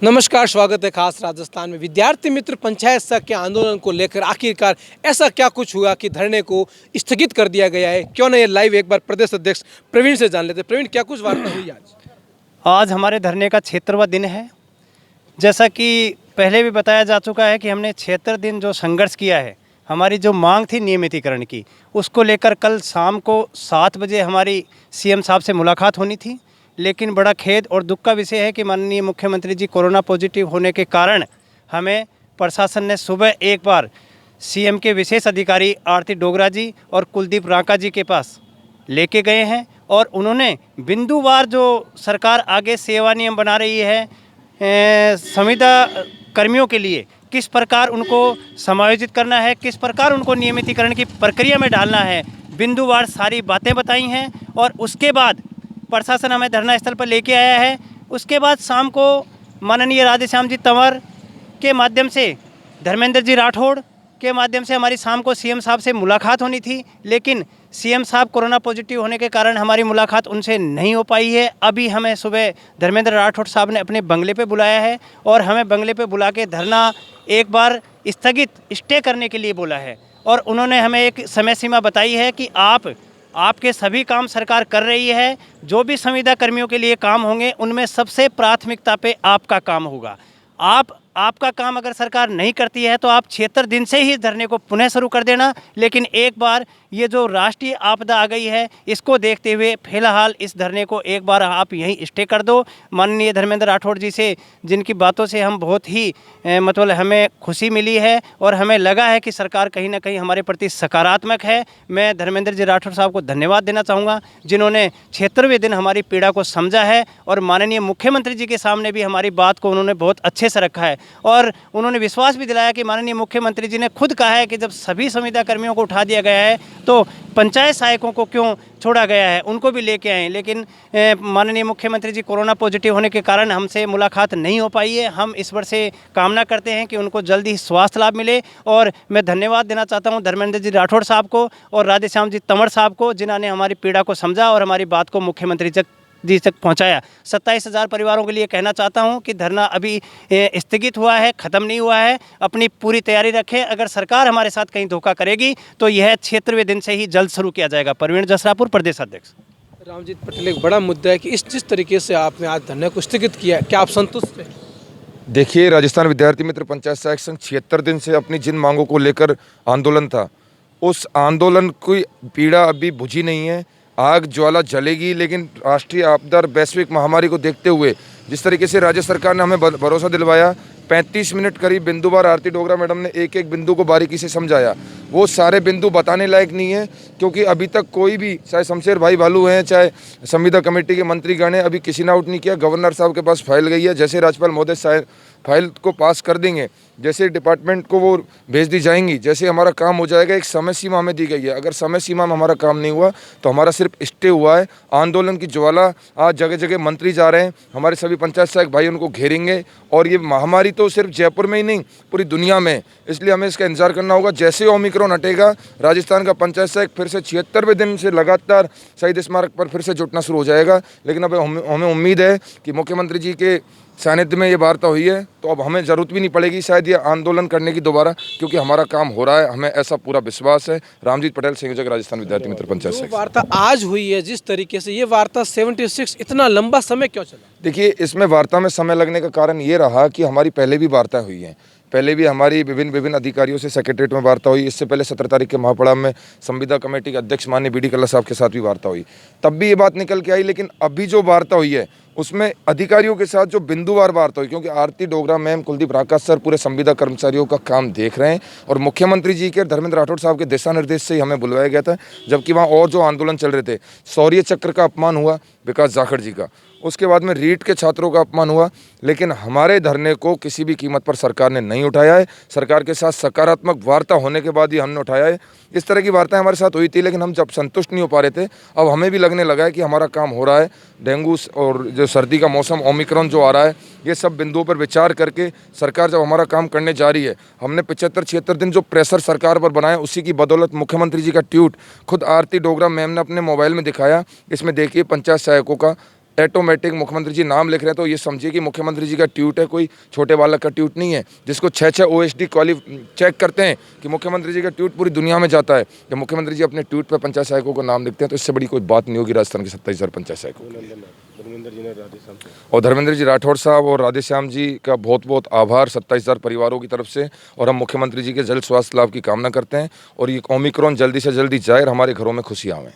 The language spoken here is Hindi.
नमस्कार, स्वागत है खास राजस्थान में। विद्यार्थी मित्र पंचायत संघ के आंदोलन को लेकर आखिरकार ऐसा क्या कुछ हुआ कि धरने को स्थगित कर दिया गया है? क्यों ना ये लाइव एक बार प्रदेश अध्यक्ष प्रवीण से जान लेते। प्रवीण, क्या कुछ वार्ता हुई आज? आज हमारे धरने का 76वां दिन है। जैसा कि पहले भी बताया जा चुका है कि हमने 76 दिन जो संघर्ष किया है, हमारी जो मांग थी नियमितीकरण की, उसको लेकर कल शाम को 7 बजे हमारी सीएम साहब से मुलाकात होनी थी। लेकिन बड़ा खेद और दुख का विषय है कि माननीय मुख्यमंत्री जी कोरोना पॉजिटिव होने के कारण हमें प्रशासन ने सुबह एक बार सीएम के विशेष अधिकारी आरती डोगरा जी और कुलदीप रांका जी के पास लेके गए हैं और उन्होंने बिंदुवार जो सरकार आगे सेवा नियम बना रही है संविदा कर्मियों के लिए, किस प्रकार उनको समायोजित करना है, किस प्रकार उनको नियमितीकरण की प्रक्रिया में डालना है, बिंदुवार सारी बातें बताई हैं। और उसके बाद प्रशासन हमें धरना स्थल पर लेके आया है। उसके बाद शाम को माननीय राधेश्याम जी तंवर के माध्यम से, धर्मेंद्र जी राठौड़ के माध्यम से हमारी शाम को सीएम साहब से मुलाकात होनी थी, लेकिन सीएम साहब कोरोना पॉजिटिव होने के कारण हमारी मुलाकात उनसे नहीं हो पाई है। अभी हमें सुबह धर्मेंद्र राठौड़ साहब ने अपने बंगले पे बुलाया है और हमें बंगले पे बुला के धरना एक बार स्थगित स्टे करने के लिए बोला है। और उन्होंने हमें एक समय सीमा बताई है कि आपके सभी काम सरकार कर रही है, जो भी संविदा कर्मियों के लिए काम होंगे उनमें सबसे प्राथमिकता पे आपका काम होगा। आपका काम अगर सरकार नहीं करती है तो आप 76 दिन से ही धरने को पुनः शुरू कर देना। लेकिन एक बार ये जो राष्ट्रीय आपदा आ गई है, इसको देखते हुए फिलहाल इस धरने को एक बार आप यहीं स्टे कर दो। माननीय धर्मेंद्र राठौड़ जी से, जिनकी बातों से हम बहुत ही मतलब हमें खुशी मिली है और हमें लगा है कि सरकार कहीं ना कहीं हमारे प्रति सकारात्मक है। मैं धर्मेंद्र जी राठौड़ साहब को धन्यवाद देना चाहूँगा, जिन्होंने 76वें दिन हमारी पीड़ा को समझा है और माननीय मुख्यमंत्री जी के सामने भी हमारी बात को उन्होंने बहुत अच्छे से रखा है। और उन्होंने विश्वास भी दिलाया कि माननीय मुख्यमंत्री जी ने खुद कहा है कि जब सभी संविदा कर्मियों को उठा दिया गया है तो पंचायत सहायकों को क्यों छोड़ा गया है, उनको भी लेके आए। लेकिन माननीय मुख्यमंत्री जी कोरोना पॉजिटिव होने के कारण हमसे मुलाकात नहीं हो पाई है। हम ईश्वर से कामना करते हैं कि उनको जल्दी स्वास्थ्य लाभ मिले। और मैं धन्यवाद देना चाहता हूं धर्मेंद्र जी राठौड़ साहब को और राधेश्याम जी तंवर साहब को, जिन्होंने हमारी पीड़ा को समझा और हमारी बात को मुख्यमंत्री जी तक पहुंचाया। 27,000 परिवारों के लिए कहना चाहता हूं कि धरना अभी स्थगित हुआ है, ख़त्म नहीं हुआ है। अपनी पूरी तैयारी रखें। अगर सरकार हमारे साथ कहीं धोखा करेगी तो यह 76वें दिन से ही जल्द शुरू किया जाएगा। प्रवीण जसरापुर, प्रदेश अध्यक्ष। रामजीत पटेल, एक बड़ा मुद्दा है कि जिस तरीके से आपने आज धरने को स्थगित किया, क्या आप संतुष्ट हैं? देखिए, राजस्थान विद्यार्थी मित्र पंचायत सहायक संघ 76 दिन से अपनी जिन मांगों को लेकर आंदोलन था, उस आंदोलन की पीड़ा अभी बुझी नहीं है। आग ज्वाला जलेगी, लेकिन राष्ट्रीय आपदा और वैश्विक महामारी को देखते हुए जिस तरीके से राज्य सरकार ने हमें भरोसा दिलवाया, 35 मिनट करीब बिंदुवार आरती डोगरा मैडम ने एक एक बिंदु को बारीकी से समझाया। वो सारे बिंदु बताने लायक नहीं है, क्योंकि अभी तक कोई भी, चाहे शमशेर भाई भालू हैं, चाहे संविदा कमेटी के मंत्रीगण हैं, अभी किसी ने आउट नहीं किया। गवर्नर साहब के पास फाइल गई है। जैसे राज्यपाल महोदय साहब फाइल को पास कर देंगे, जैसे डिपार्टमेंट को वो भेज दी जाएंगी, जैसे हमारा काम हो जाएगा, एक समय सीमा हमें दी गई है। अगर समय सीमा में हमारा काम नहीं हुआ तो हमारा सिर्फ स्टे हुआ है। आंदोलन की ज्वाला आज जगह जगह मंत्री जा रहे हैं, हमारे सभी पंचायत सहायक भाई उनको घेरेंगे। और ये महामारी तो सिर्फ जयपुर में ही नहीं, पूरी दुनिया में, इसलिए हमें इसका इंतजार करना होगा। जैसे ओमिक्रॉन हटेगा, राजस्थान का पंचायत सहायक फिर से 76वें दिन से लगातार शहीद स्मारक पर फिर से जुटना शुरू हो जाएगा। लेकिन अब हमें उम्मीद है कि मुख्यमंत्री जी के सानिध्य में ये वार्ता हुई है, तो अब हमें ज़रूरत भी नहीं पड़ेगी शायद ये आंदोलन करने की दोबारा, क्योंकि हमारा काम हो रहा है, हमें ऐसा पूरा विश्वास है। रामजीत पटेल, संयोजक, राजस्थान विद्यार्थी मित्र पंचायत सहायक। वार्ता आज हुई है जिस तरीके से, ये वार्ता 76 इतना लंबा समय क्यों चला? देखिए, इसमें वार्ता में समय लगने का कारण ये रहा कि हमारी पहले भी वार्ता हुई है। पहले भी हमारी विभिन्न अधिकारियों से सेक्रेटरीट में वार्ता हुई। इससे पहले 17 तारीख के महापड़ाव में संविदा कमेटी के अध्यक्ष माननीय बीडी कल्ला साहब के साथ भी वार्ता हुई, तब भी ये बात निकल के आई। लेकिन अभी जो वार्ता हुई है उसमें अधिकारियों के साथ जो बिंदुवार वार्ता हुई, क्योंकि आरती डोगरा मैम, कुलदीप राका सर पूरे संविदा कर्मचारियों का काम देख रहे हैं और मुख्यमंत्री जी के धर्मेंद्र राठौड़ साहब के दिशा निर्देश से ही हमें बुलवाया गया था। जबकि वहाँ और जो आंदोलन चल रहे थे, शौर्य चक्र का अपमान हुआ विकास जाखड़ जी का, उसके बाद में रीट के छात्रों का अपमान हुआ, लेकिन हमारे धरने को किसी भी कीमत पर सरकार ने नहीं उठाया है। सरकार के साथ सकारात्मक वार्ता होने के बाद ही हमने उठाया है। इस तरह की वार्ताएं हमारे साथ हुई थी, लेकिन हम जब संतुष्ट नहीं हो पा रहे थे, अब हमें भी लगने लगा है कि हमारा काम हो रहा है। डेंगू और जो सर्दी का मौसम, ओमिक्रॉन जो आ रहा है, ये सब बिंदुओं पर विचार करके सरकार जब हमारा काम करने जा रही है, हमने 75-76 दिन जो प्रेशर सरकार पर बनाया, उसी की बदौलत मुख्यमंत्री जी का ट्वीट खुद आरती डोगरा मैम ने अपने मोबाइल में दिखाया। इसमें देखिए, पंचायत सहायकों का ऑटोमेटिक मुख्यमंत्री जी नाम लिख रहे हैं तो ये समझिए कि मुख्यमंत्री जी का ट्वीट है, कोई छोटे बालक का ट्वीट नहीं है जिसको 6 OSD चेक करते हैं कि मुख्यमंत्री जी का ट्वीट पूरी दुनिया में जाता है। जब मुख्यमंत्री जी अपने ट्वीट पर पंचायत सहायकों को नाम लिखते हैं तो इससे बड़ी कोई बात नहीं होगी राजस्थान के 27,000 पंचायत सहायकों। और धर्मेंद्र जी राठौड़ साहब और राधेश्याम जी का बहुत बहुत आभार 27,000 परिवारों की तरफ से। और हम मुख्यमंत्री जी के जल्द स्वास्थ्य लाभ की कामना करते हैं और ये ओमिक्रॉन जल्दी से जल्दी जाए और हमारे घरों में खुशियाँ आएँ।